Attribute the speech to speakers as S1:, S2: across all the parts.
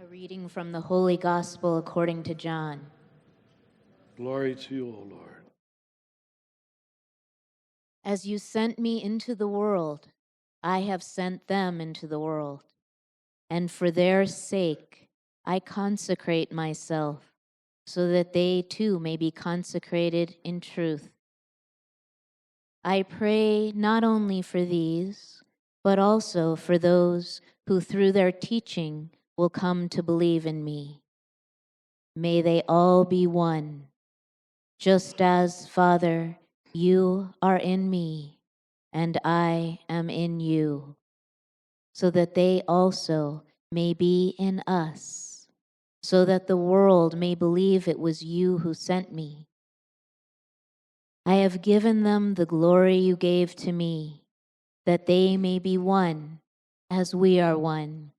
S1: A reading from the Holy Gospel according to John.
S2: Glory to you, O Lord.
S1: As you sent me into the world, I have sent them into the world. And for their sake, I consecrate myself, so that they too may be consecrated in truth. I pray not only for these, but also for those who through their teaching will come to believe in me. May they all be one, just as, Father, you are in me, and I am in you, so that they also may be in us, so that the world may believe it was you who sent me. I have given them the glory you gave to me, that they may be one as we are one.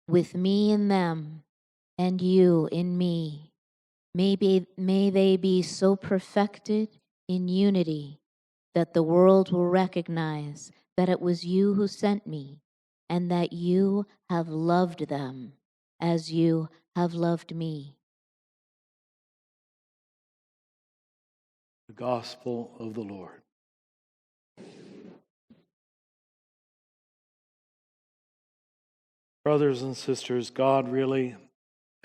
S1: With me in them, and you in me, may they be so perfected in unity that the world will recognize that it was you who sent me, and that you have loved them as you have loved me.
S2: The Gospel of the Lord. Brothers and sisters, God really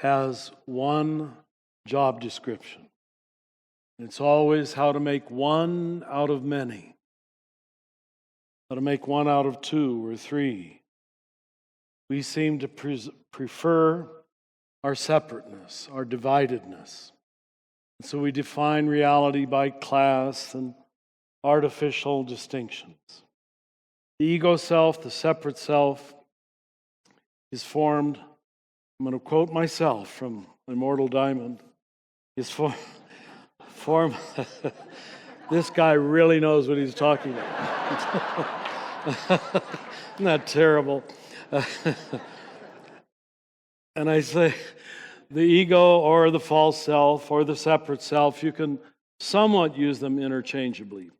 S2: has one job description. It's always how to make one out of many, how to make one out of two or three. We seem to prefer our separateness, our dividedness. And so we define reality by class and artificial distinctions. The ego self, the separate self, is formed, I'm going to quote myself from Immortal Diamond, is formed, this guy really knows what he's talking about. Isn't that terrible? And I say, the ego or the false self or the separate self, you can somewhat use them interchangeably,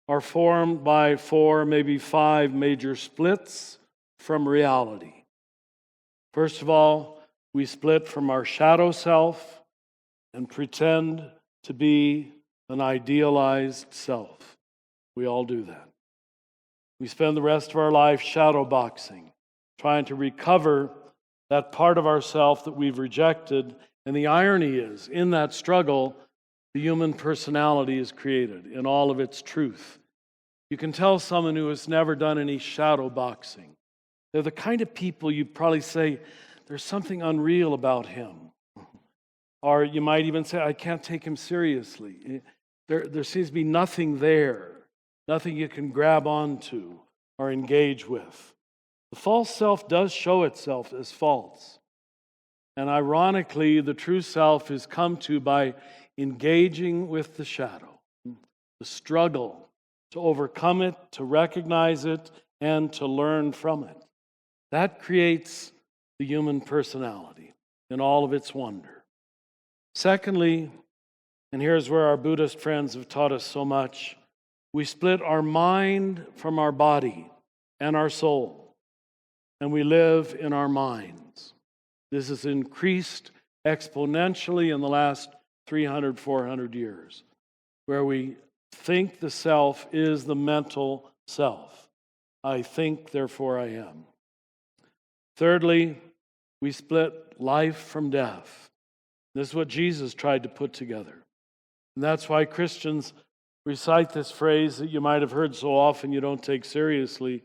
S2: are formed by 4, maybe 5 major splits from reality. First of all, we split from our shadow self and pretend to be an idealized self. We all do that. We spend the rest of our life shadow boxing, trying to recover that part of ourself that we've rejected. And the irony is, in that struggle, the human personality is created in all of its truth. You can tell someone who has never done any shadow boxing. They're the kind of people you probably say, there's something unreal about him. Or you might even say, I can't take him seriously. There seems to be nothing there, nothing you can grab onto or engage with. The false self does show itself as false. And ironically, the true self is come to by engaging with the shadow, the struggle to overcome it, to recognize it, and to learn from it. That creates the human personality in all of its wonder. Secondly, and here's where our Buddhist friends have taught us so much, we split our mind from our body and our soul, and we live in our minds. This has increased exponentially in the last 300, 400 years, where we think the self is the mental self. I think, therefore I am. Thirdly, we split life from death. This is what Jesus tried to put together. And that's why Christians recite this phrase that you might have heard so often you don't take seriously.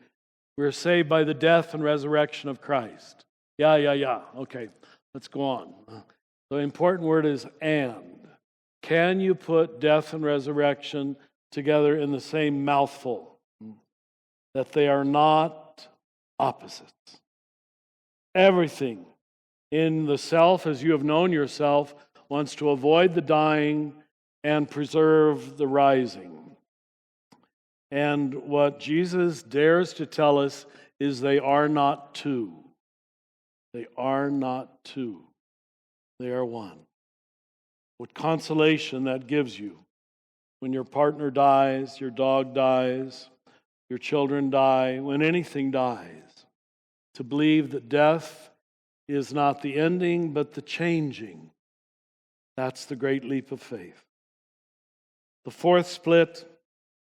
S2: We're saved by the death and resurrection of Christ. Yeah. Okay, let's go on. The important word is and. Can you put death and resurrection together in the same mouthful? That they are not opposites. Everything in the self, as you have known yourself, wants to avoid the dying and preserve the rising. And what Jesus dares to tell us is they are not two. They are not two. They are one. What consolation that gives you when your partner dies, your dog dies, your children die, when anything dies, to believe that death is not the ending, but the changing. That's the great leap of faith. The fourth split,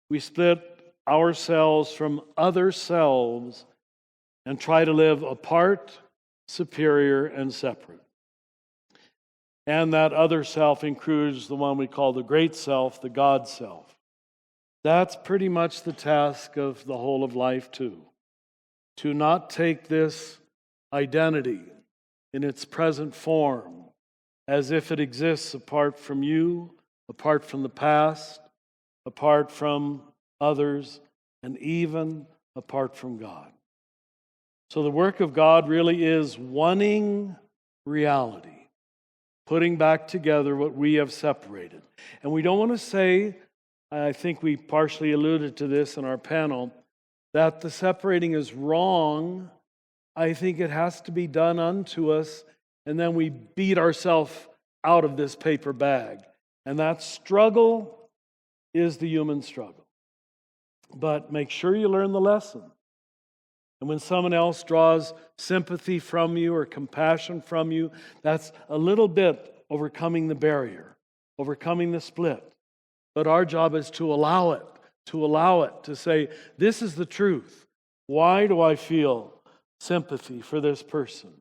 S2: we split ourselves from other selves and try to live apart, superior, and separate. And that other self includes the one we call the great self, the God self. That's pretty much the task of the whole of life too. To not take this identity in its present form as if it exists apart from you, apart from the past, apart from others, and even apart from God. So the work of God really is oneing reality, putting back together what we have separated. And we don't want to say, I think we partially alluded to this in our panel, that the separating is wrong. I think it has to be done unto us, and then we beat ourselves out of this paper bag. And that struggle is the human struggle. But make sure you learn the lesson. And when someone else draws sympathy from you or compassion from you, that's a little bit overcoming the barrier, overcoming the split. But our job is to allow it, to say, this is the truth. Why do I feel sympathy for this person?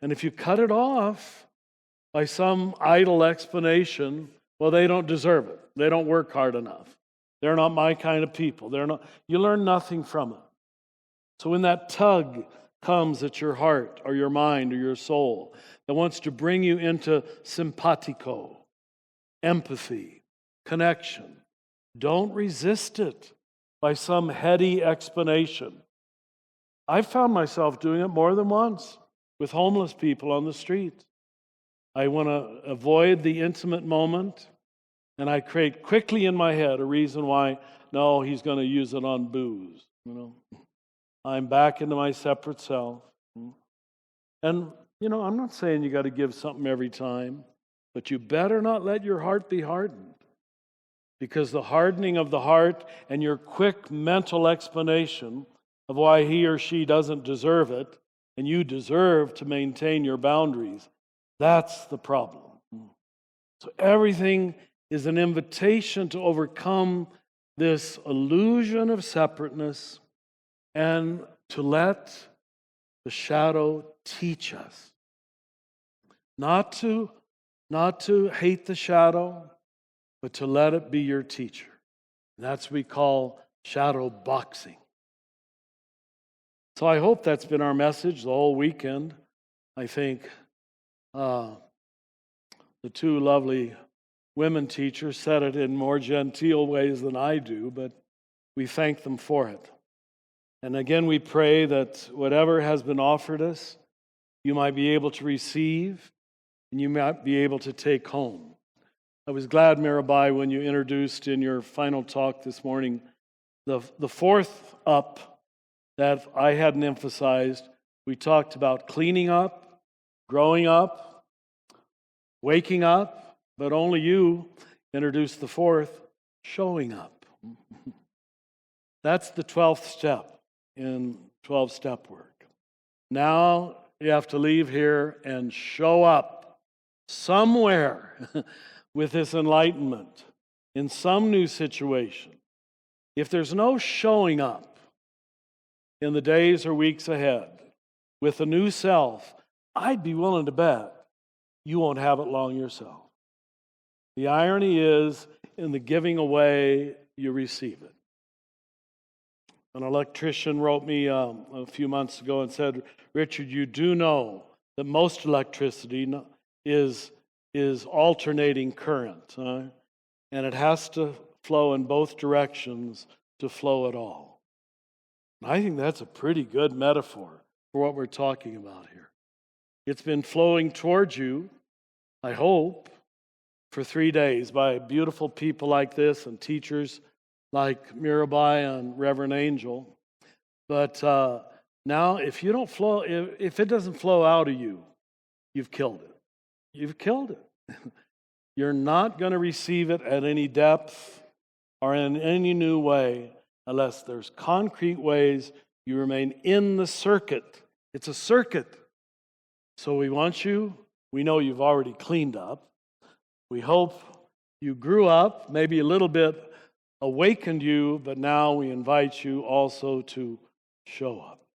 S2: And if you cut it off by some idle explanation, well, they don't deserve it. They don't work hard enough. They're not my kind of people. You learn nothing from it. So when that tug comes at your heart or your mind or your soul that wants to bring you into simpatico, empathy, connection, don't resist it by some heady explanation. I've found myself doing it more than once with homeless people on the street. I want to avoid the intimate moment, and I create quickly in my head a reason why, no, he's going to use it on booze. I'm back into my separate self. And, I'm not saying you got to give something every time, but you better not let your heart be hardened. Because the hardening of the heart and your quick mental explanation of why he or she doesn't deserve it, and you deserve to maintain your boundaries, that's the problem. So everything is an invitation to overcome this illusion of separateness and to let the shadow teach us. Not to hate the shadow, but to let it be your teacher. And that's what we call shadow boxing. So I hope that's been our message the whole weekend. I think the two lovely women teachers said it in more genteel ways than I do, but we thank them for it. And again, we pray that whatever has been offered us, you might be able to receive and you might be able to take home. I was glad, Mirabai, when you introduced in your final talk this morning the fourth up that I hadn't emphasized. We talked about cleaning up, growing up, waking up, but only you introduced the fourth, showing up. That's the 12th step in 12-step work. Now you have to leave here and show up somewhere with this enlightenment in some new situation. If there's no showing up in the days or weeks ahead with a new self, I'd be willing to bet you won't have it long yourself. The irony is, in the giving away, you receive it. An electrician wrote me a few months ago and said, Richard, you do know that most electricity is alternating current, and it has to flow in both directions to flow at all. And I think that's a pretty good metaphor for what we're talking about here. It's been flowing towards you, I hope, for 3 days by beautiful people like this and teachers like Mirabai and Reverend Angel. But now, if it doesn't flow out of you, you've killed it. You've killed it. You're not going to receive it at any depth or in any new way unless there's concrete ways you remain in the circuit. It's a circuit. So we want you, we know you've already cleaned up. We hope you grew up, maybe a little bit awakened you, but now we invite you also to show up.